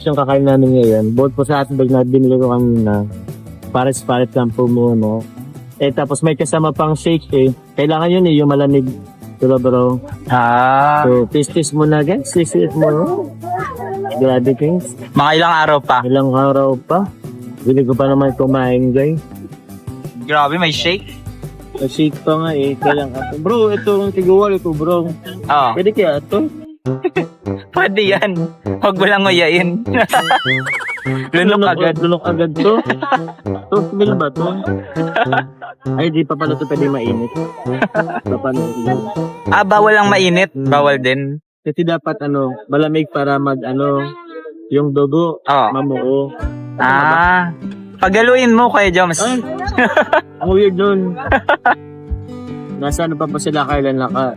Yung kakain namin ngayon, bukod po sa hotdog na binili ko kanina, pares-pares lang po muna. Tapos may kasama pang shake eh. Kailangan yun yung malamig. Diba bro? So, taste muna guys. Taste mo. Grabe guys. Mga ilang araw pa. Ilang araw pa. Bili ko pa naman kumain guys. Grabe, may shake. Shake pa nga eh. Kailangan. Bro, ito ang tiguwal ito bro. Oo. Pwede kaya ito? Pwede yan. Huwag mo lang nguyain. Lunok agad. Lunok agad to. To, smell ba to? Ay, di pa pala ito pwede mainit. Paano? Bawal lang mainit. Bawal din. Kasi dapat malamig para yung dugo, mamuo. Pagaluin mo kay Joms. Ay, ang weird nun. Nasa pa sila kailan naka.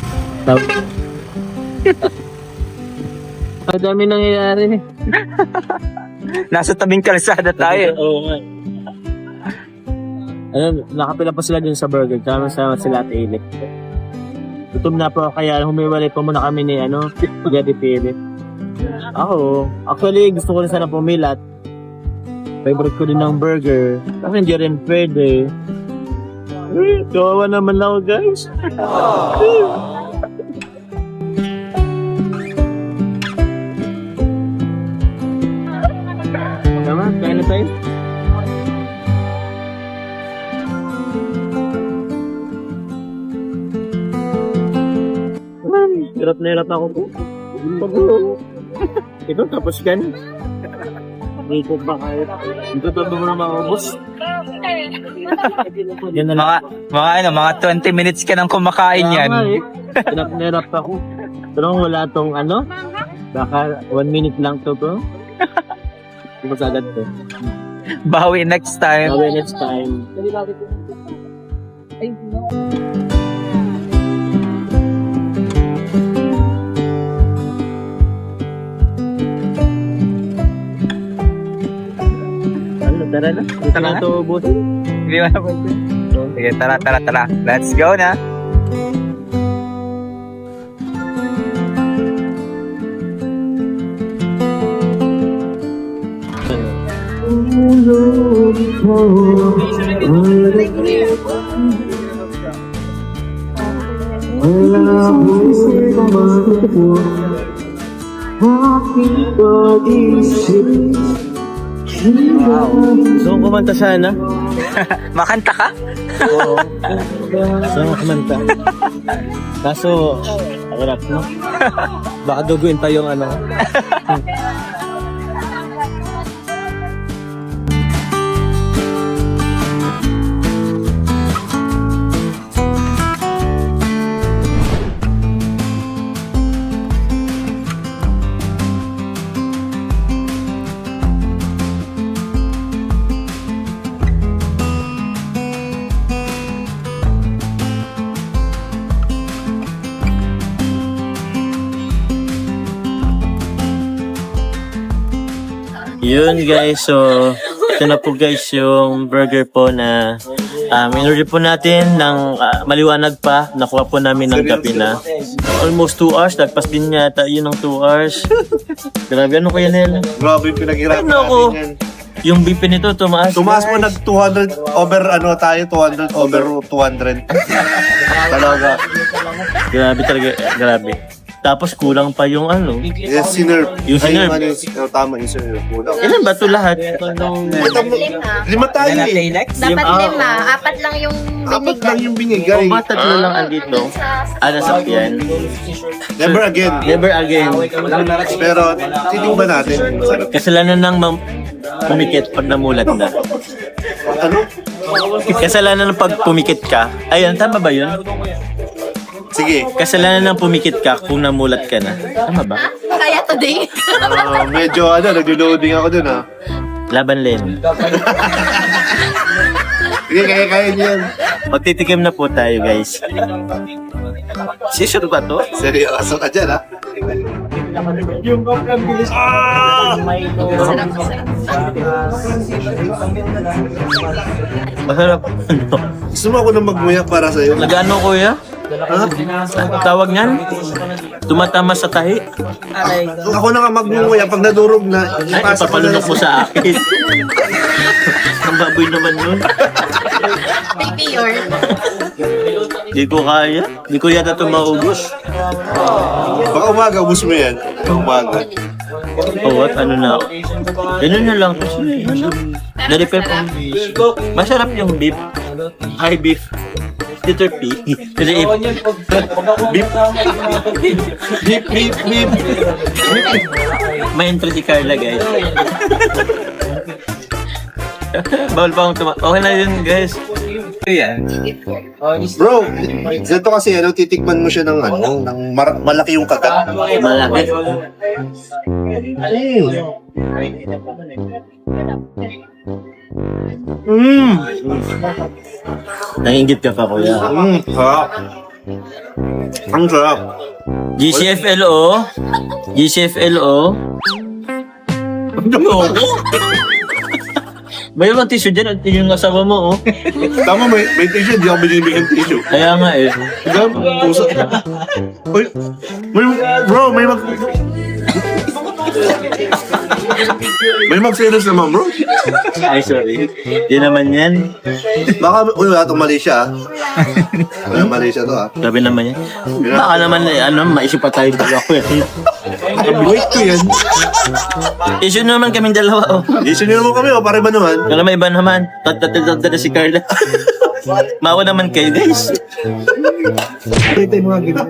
Ang dami nangyayari. Nasa tabing kalsada tayo. Oo nga. Nakapila pa sila dun sa burger. Kama sila at Elip. Gutom na po kaya humiwalay po muna kami ni Spaghetti Philip. Ako, actually gusto ko rin sana pumilat. Favorite ko din ng burger. Kasi hindi rin pwede. Kawawa naman ako guys. Tama, kaya na tayo. Hirap na hirap ako po. Ito tapos ka na. Hindi ko ba kahit. Ito tapos mo na maubos. Yan na lang. Mga 20 minutes ka nang kumakain yan. Hirap na hirap ako. Pero wala tong baka 1 minute lang to bro. Hindi ko sagad to. Bawi next time. Bawi next time. Tara na. Ito na ito ubusin. Hindi mo na po. Sige, tara. Let's go na. Wow. So, kumanta sana? Makanta ka? Oo. So, kumanta. Kaso, hirap no? Baka duguin pa yung Yun guys, so ito na po guys yung burger po na in-order po natin ng maliwanag pa. Nakuha po namin ng gabi na. Almost 2 hours, nagpas din yata yun ng 2 hours. Grabe, ano kaya Nel? Grabe yung pinaghirapan Ano natin yan. Yung beef nito tumaas. Tumaas mo nag 200 over tayo, 200 over 200. Talaga. Grabe talaga, grabe. Tapos kulang pa yung Yes, sinerve. Yung sinerve. Tama yung sinerve. Kulang. Ilan ba ito lahat? Lima tayo eh. Dapat 5. 4 lang yung Apat lang yung O binigay. ba tatlo lang andito? Nasakyan. Never again. Never again. Pero, tinig ba natin? Sarap. Kasalanan ng pumikit pag namulat na. Ano? Kasalanan ng pag pumikit ka. Ayun, tama ba yun? Sige. Kasalanan ng pumikit ka kung namulat ka na. Tama ba? Kaya today. Medyo nag-loading ako dun Laban Len. Sige, kaya niyo yan. Magtitikim na po tayo guys. Sure ba to? Seryoso ka dyan Masarap. Gusto mo ako na magmuya para sa'yo? Nagano kuya? Tawag niyan? Tumatama sa tahi? Ako na nga magngunguya pag nadurog na. Ay, ipapalunok mo sa akin. Ang baboy naman yun. Baby yours. Di ko kaya. Di ko yata ito maubos. Baka umaga, ubus mo yan. Umaga. Oh, what? Ano na? Ganun na lang. Kasi, ano? Na-repair po. Masarap yung beef. High beef. Liter P. Kasi beef. Beef. May intro si Carla, guys. Bawal pa akong okay na yun, guys. Yan. Bro, ganito kasi titikman mo siya ng ng malaki yung kagat. Malaki. Nangingit ka pa, kuya. Sarap. Ang sarap. GCFLO. Ano ako? Mayroon tissue dyan at yung asawa mo, oh. Tama, may tissue. Di ako binibigyan tissue. Kaya nga eh. Puso. Uy, bro, may mag-serious naman, bro. Ay, sorry. Di naman yan. Baka, wala itong Malaysia, Wala Malaysia to, Sabi naman yan. Baka naman, maisip pa tayo dalawa ko eh. Wait ko yan. Issue naman kaming dalawa, oh. Issue nyo naman kami, pare ba naman? Kala may iba naman. Tatatata si Carla. Mawa naman kayo, guys. Ito yung mga gina.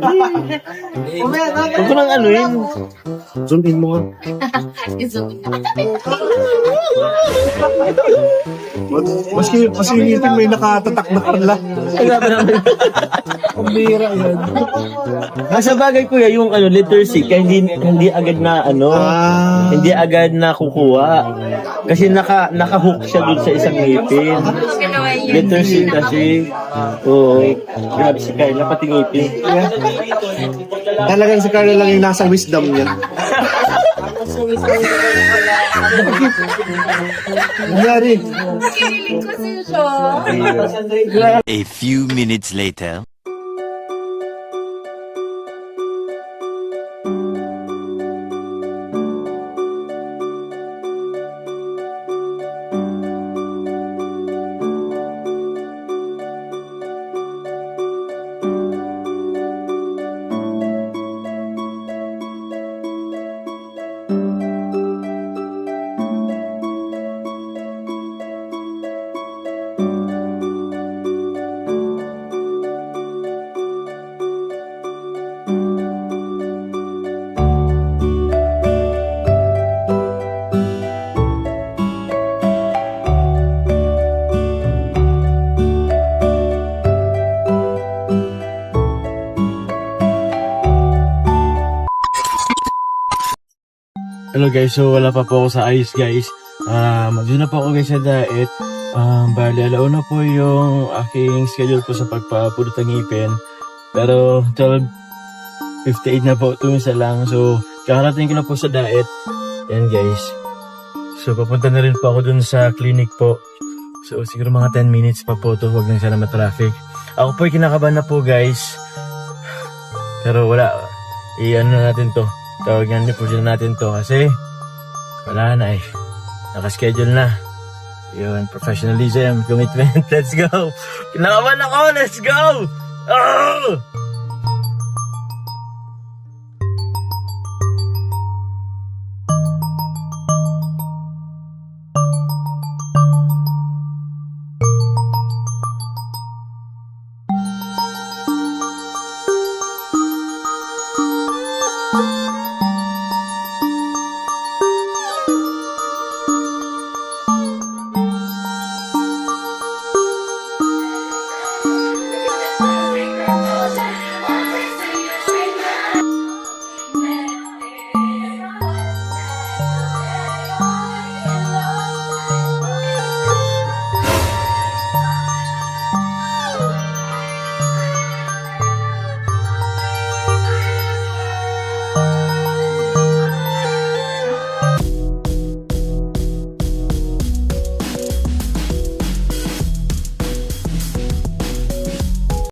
Huwag ko nang yun. Zoom in mo nga. Mas initin may nakatatak na Carla. Ang bira yan. Nasa bagay kuya, yung letter C, kaya hindi agad na hindi agad na kukuha. Kasi naka-hook siya dun sa isang ngipin. Letter C kasi. Oo. Grabe si Carla, pati ngipin. Talagang si Carla lang yung nasa wisdom niya. Nangyari. A few minutes later. Hello guys, so wala pa po ako sa ayos guys. Mag-do na po ako guys sa diet. Bali, alauna po yung aking schedule po sa pagpapulot ng ngipin. Pero 12:58 na po, 2 isa lang. So, kakarating ko na po sa diet. Yan guys. So, papunta na rin po ako dun sa clinic po. So, siguro mga 10 minutes pa po to. Huwag lang sana ma-traffic. Ako po ay kinakabahan na po guys. Pero wala. I-ano na natin to. Tawagan niyo po sila natin to kasi wala na eh. Nakaschedule na. Yun, professionalism, commitment. Let's go! Kinakabahan ako! Let's go! Oh!